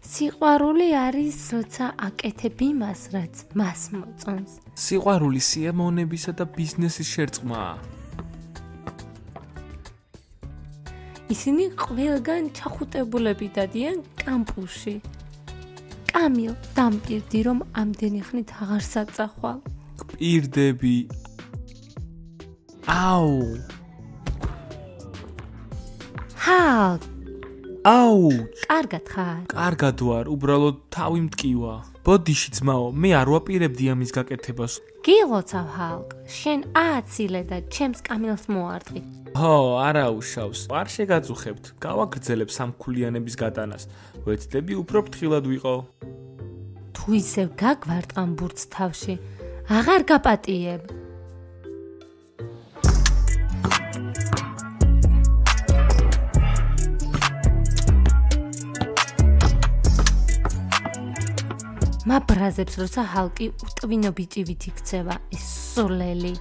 სიყვარული არის, როცა აკეთებ იმას, რაც მას მოწონს. სიყვარული სიამოვნებისა და ბიზნესის შერწყმაა. ისინი ყველგან ჩახუტებულები დადიან კამპუსში. კამილ, დამპირდი, რომ ამდენი ხნით აღარ საწახვალ. გპირდები. აუ. ჰალკ. აუ. კარგად ხარ? კარგად ვარ, უბრალოდ თავი მტკივა. ბოდიში ძმაო, მე არ ვაპირებდი ამის გაკეთებას. გილოცავ ჰალკ, შენ ააცილე და ჩემს კამილს მოარტყი. ჰო, არა უშავს. არ შეგაწუხებთ. გავაგრძელებ სამქულიანების გატანას. ვეცდები უფრო ფრთხილად ვიყო. თუ ისევ გაგვარტყამ ბურთს თავში, აღარ გაპატიებ. მაბრაზებს, როცა ჰალკი უტვინო ბიჭივით იქცევა, ეს სულელი.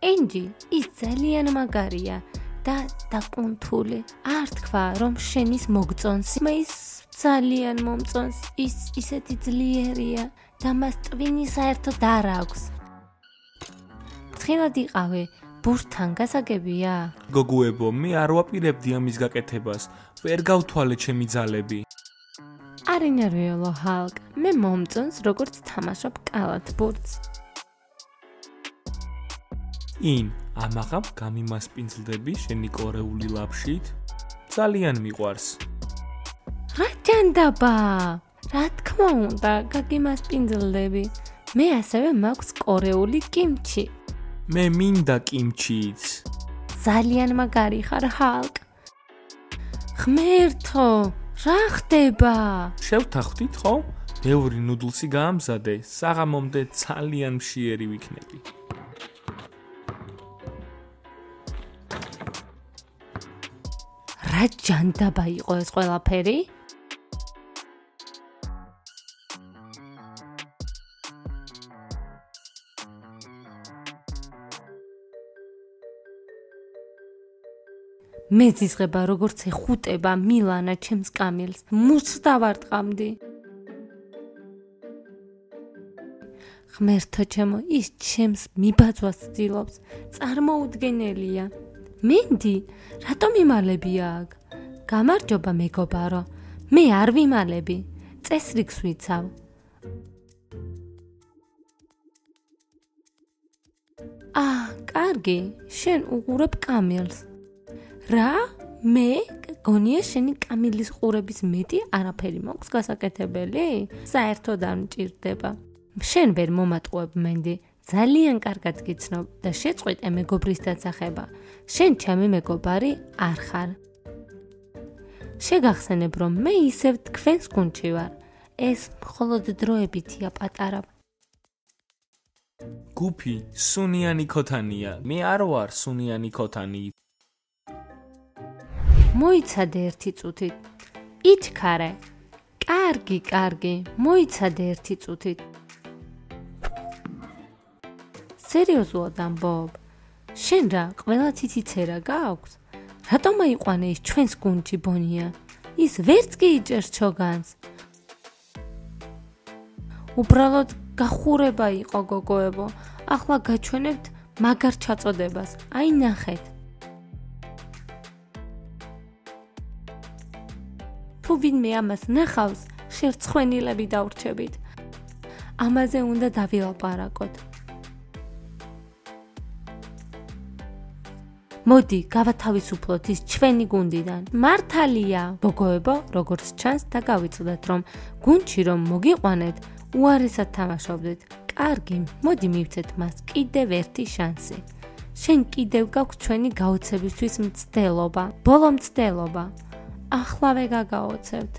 ენჯი, ის ძალიან მაგარია და დაკუნთული. არ თქვა, რომ შენის მოგწონს. მე ის ძალიან მომწონს. ის ისეთი ძლიერია და მას ტვინი საერთოდ არ აქვს. ფრთხილად იყავი, ბურთთან გასაგებია? გოგოებო, მე არ ვაპირებდი ამის გაკეთებას. ვერ გავთვალე ჩემი ძალები. არ ინერვიულო ჰალკ, მე მომწონს როგორც თამაშობ კალათბურთს. ამაღამ გამიმასპინძლდები შენი კორეული ლაფშით? ძალიან მიყვარს. რა ჯანდაბა? რა თქმა უნდა, გაგიმასპინძლდები. მე ასევე მაქვს კორეული კიმჩი. მე მინდა კიმჩიც. ძალიან მაგარი ხარ ჰალკ. ღმერთო, რა ხდება? შევთანხმდით, ხო? ბევრი ნუდლსი გაამზადე, საღამომდე ძალიან მშიერი ვიქნები. რა ჯანდაბა იყო ეს ყველაფერი? მე ზიზღება როგორც ეხუტება მილანა ჩემს კამილს, მუცს დავარტყამდი. ღმერთო ჩემო, ის ჩემს მიბაძვას ცდილობს, წარმოუდგენელია. მენდი, რატომ იმალები აქ? გამარჯობა მეგობარო, მე არ ვიმალები, წესრიგს ვიცავ. კარგი, შენ უყურებ კამილს. რა? მე გონია შენი კამილის ყურების მეტი არაფერი მაქვს გასაკეთებელი? საერთოდ არ მჭირდება. შენ ვერ მომატყუებ მენდი, ძალიან კარგად გიცნობ და შეწყვიტე მეგობრის დაწახება. შენ ჩემი მეგობარი არ ხარ. შეგახსენებ, რომ მე ისევ თქვენს გუნდში ვარ. ეს მხოლოდ დროებითია პატარა. გუფი, სუნიანი ქოთანია. მე არ ვარ სუნიანი ქოთანი. მოიცადე ერთი წუთით. იჩქარე. კარგი, მოიცადე ერთი წუთით. სერიოზულად ამბობ? შენ რა, ყველა ციციცერა გაქვს? რატომ აიყვანე ის ჩვენს გუნდში ბონია? ის ვერც კი იჭერს ჩოგანს. უბრალოდ გახურება იყო გოგოებო. ახლა გაჩვენებთ მაგარ ჩაწოდებას. აი ნახეთ. თუ ვინმე ამას ნახავს, შერცხვენილები დავრჩებით. ამაზე უნდა დავილაპარაკოთ. მოდი, გავათავისუფლოთ ის ჩვენი გუნდიდან. მართალია, გოგოებო, როგორც ჩანს, დაგავიწყდეთ, რომ გუნდში რომ მოგიყვანეთ, უარესად თამაშობდეთ. კარგი, მოდი მივცეთ მას კიდევ ერთი შანსი. შენ კიდევ გაქვს ჩვენი გაოცებისთვის მცდელობა, ბოლო მცდელობა. ახლავე გაგაოცებთ.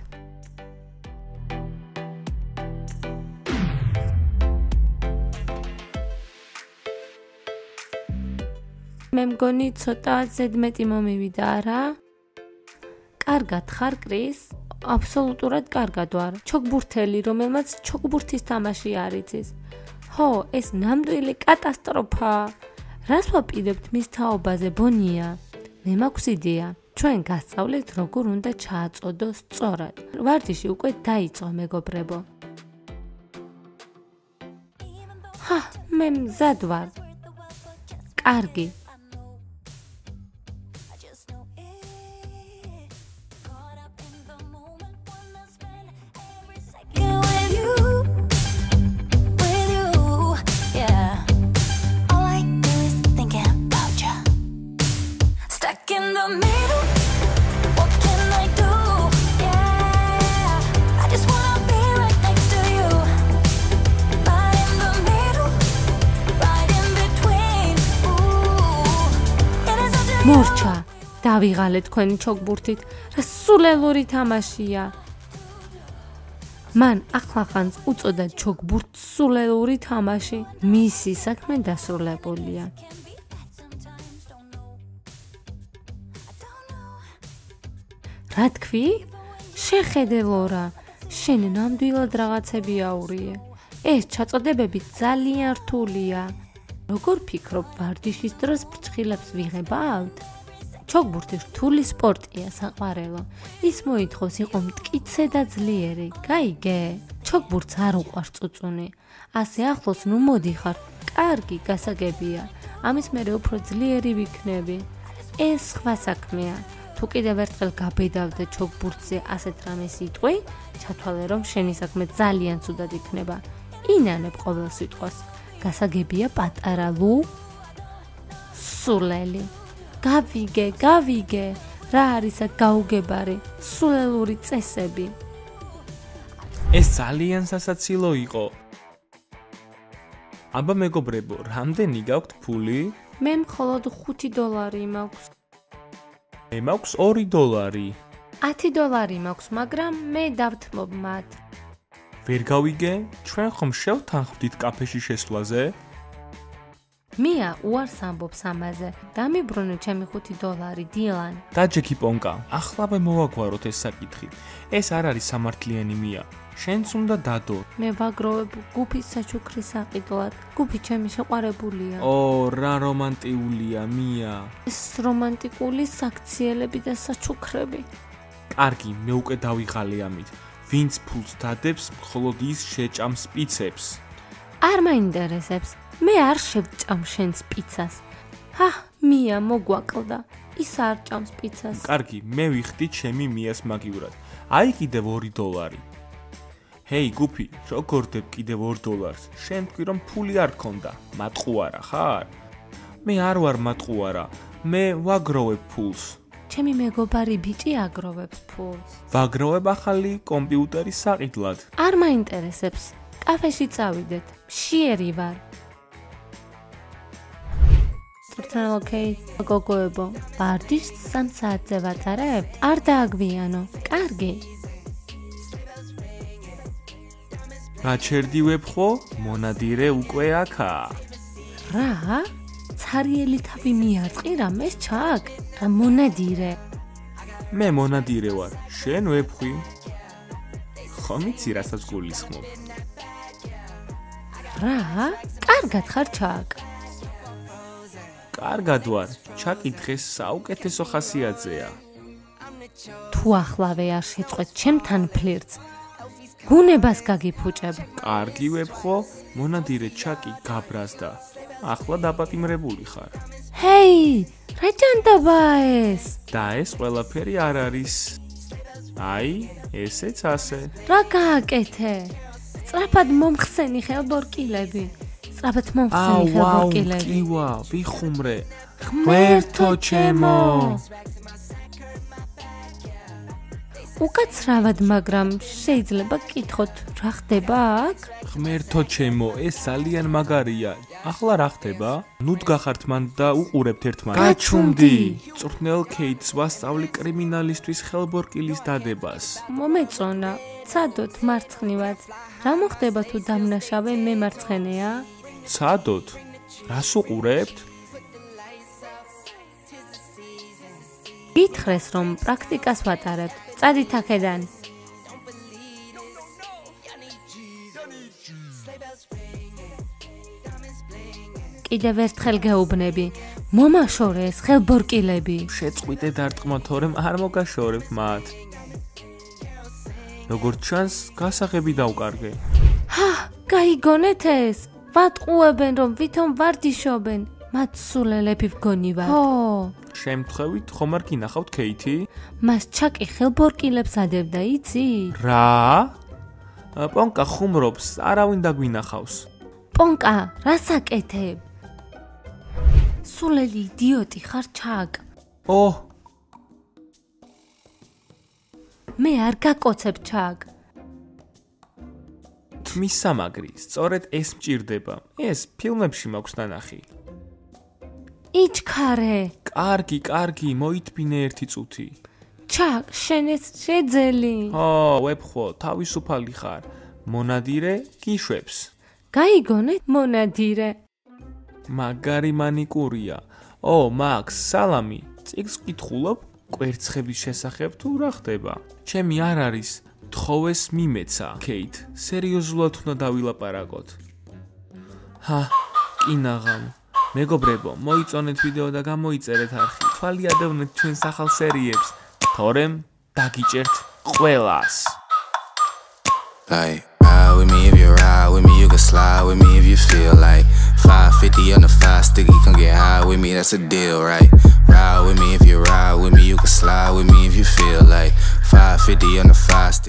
მე მგონი ცოტა ზედმეტი მომივიდა რა? კარგად ხარ, კრის? აბსოლუტურად კარგად ვარ. ჩოგბურთელი, რომელმაც ჩოგბურთის თამაში არ იცის. ჰო, ეს ნამდვილი კატასტროფაა. რას ვაპირებთ მის თაობაზე, ბონია? მე მაქვს იდეა. ჩვენ გასწავლეთ როგორ უნდა ჩააწოდოს სწორად. ვარჯიში უკვე დაიწყო მეგობრებო. მე მზად ვარ. კარგი. მორჩა, დავიღალე თქვენი ჩოგბურთით, რა სულელური თამაშია. მან ახლახანს უწოდა ჩოგბურთს სულელური თამაში. მისი საქმე დასრულებულია. რა თქვი? შეხედე ლორა, შენ ნამდვილად რაღაცები აურიე. ეს ჩაწოდებები ძალიან რთულია. როგორ ფიქრობ, ვარჯიშის დროს ფრჩხილებს ვიღებავთ? ჩოგბურთი რთული სპორტია საყვარელო. ის მოითხოვს იყო მტკიცე და ძლიერი. გაიგე? ჩოგბურთს არ უყვარს წუწუნი. ასე ახლოს ნუ მოდიხარ. კარგი, გასაგებია. ამის მერე უფრო ძლიერი ვიქნები. ეს სხვა საქმეა. თუ კიდევ ერთხელ გაბედავდე ჩოგბურთზე ასეთ რამე სიტყვი, ჩათვალე რომ შენი საქმე ძალიან ცუდად იქნება. ინანებ ყოველ სიტყვას. გასაგებია პატარა ლუ სულელი. გავიგე, რა არის აქ გაუგებარი, სულელური წესები. ეს ძალიან სასაცილო იყო. აბა მეგობრებო, რამდენი გაქვთ ფული? მე მხოლოდ $5 მაქვს. მე მაქვს $2. $10 მაქვს, მაგრამ მე დავთმობ მათ. ვერ გავიგე, ჩვენ ხომ შევთანხმდით კაფეში შესვლაზე? მია უარს ამბობს ამაზე. დამიბრუნე ჩემი $5, დილან. დაჯექი პონკა, ახლავე მოვაგვაროთ ეს საკითხი. ეს არ არის სამართლიანი მია. შენც უნდა დადო. მე ვაგროვებ გუფის საჩუქრის საყიდლად. გუფი ჩემი შეყვარებულია. რა რომანტიულია მია. ეს რომანტიკული საქციელები და საჩუქრები. კარგი, მე უკვე დავიღალე ამით. ვინც ფულს დადებს, მხოლოდ ის შეჭამს პიცებს. არ მაინტერესებს. მე არ შევჭამ შენს პიცას. მია მოგვაკლდა. ის არ ჭამს პიცას. კარგი, მე ვიხდი ჩემი მიას მაგივრად. აი კიდევ $2. ჰეი, გუფი, როგორ დებ კიდევ $2? შენ თქვი რომ ფული არ გქონდა. მატყუარა ხარ? მე არ ვარ მატყუარა. მე ვაგროვებ ფულს. ჩემი მეგობარი ბიჭი აგროვებს ფულს. ვაგროვებ ახალი კომპიუტერის საყიდლად. არ მაინტერესებს. კაფეში წავიდეთ. მშიერი ვარ. ოკეი, გოგოებო, ვარჯიშს 3 საათზე ვატარებთ? არ დააგვიანო. კარგი. გაჩერდივებ ხო? მონადირე უკვე აქაა. რა? ცარიელი თავი მიარტყი რამეს ჩაკ? მონადირე. მე მონადირე ვარ. შენ ვეფხვი. ხომ იცი რასაც გულისხმობ? რა? კარგად ხარ ჩაკ? კარგად ვარ. ჩაკი დღეს საუკეთესო ხასიათზეა. თუ ახლავე არ შეწყვეთ ჩემთან ფლირტს, გუნებას გაგიფუჭებ. კარგი ვეფხო, მონადირე ჩაკი გაბრაზდა. ახლა დაპატიმრებული ხარ. ჰეი, რა ჭანდაბაა ეს? და ეს ყველაფერი არ არის. აი, ესეც ასე. რა გააკეთე? სწრაფად მომხსენი ხელბორკილები. სწრაფად მომხსენი ხელბორკილები. კივა, ვიხუმრე. ღმერთო ჩემო. უკაცრავად, მაგრამ შეიძლება გკითხოთ, რა ხდება აქ? ღმერთო ჩემო, ეს ძალიან მაგარია. ახლა რა ხდება? ნუ დგახართ მან და უყურებთ ერთმანეთს. გაჩუმდი. წვრთნელ კეიტს ვასწავლი კრიმინალისტვის ხელბორკილის დადებას. მომეწონა. ცადოთ მარცხნივად. რა მოხდება თუ დამნაშავე მე მარცხენეა? ცადოთ. რას უყურებთ? გითხრეს რომ პრაქტიკას ვატარებთ. წადით აქედან. კიდევ ერთხელ გეუბნები, მომაშორეს ხელბორკილები. შეწყვიტე დარტყმა, თორემ არ მოგაშორებ მათ. როგორც ჩანს, გასაღები დავკარგე. გაიგონეთ ეს? ვატყუებენ რომ ვითომ ვარდიშობენ. მათ სულელები ვგონივარ. შემთხვევით ხომ არ გინახავთ ქეითი? მას ჩაკი ხელბორკილებს ადევდა, იცი? რა? პონკა ხუმრობს, არავინ დაგვინახავს. პონკა, რას აკეთებ? სულელი იდიოტი ხარ, ჩაკ. მე არ გაკოცებ, ჩაკ. თმის სამაგრი, სწორედ ეს მჭირდება. ეს ფილმებში მაქვს ნანახი. იჩქარე. კარგი, მოითბინე ერთი წუთი. ჩაკ, შენ ეს შეძელი. ვეფხო, თავისუფალი ხარ. მონადირე გიშვებს. გაიგონეთ მონადირე. მაგარი მანიკურია. მაქს, სალამი. წიგნს ვკითხულობ კვერცხების შესახებ თუ რა ხდება? ჩემი არ არის, თხოვეს მიმეცა. ქეით, სერიოზულად უნდა დავილაპარაკოთ. კინაღამ. მეგობრებო, მოიწონეთ ვიდეო და გამოიწერეთ არხი. თვალი ადევნეთ ჩვენს ახალ სერიებს. თორემ დაგიჭერთ ყველას. Like, ride with me if you ride with me, you can slide with me if you feel like 550 on the 5 sticky, come get high with me, that's a deal, right? Ride with me if you ride with me, you can slide with me if you feel like 550 on the 5 sticky.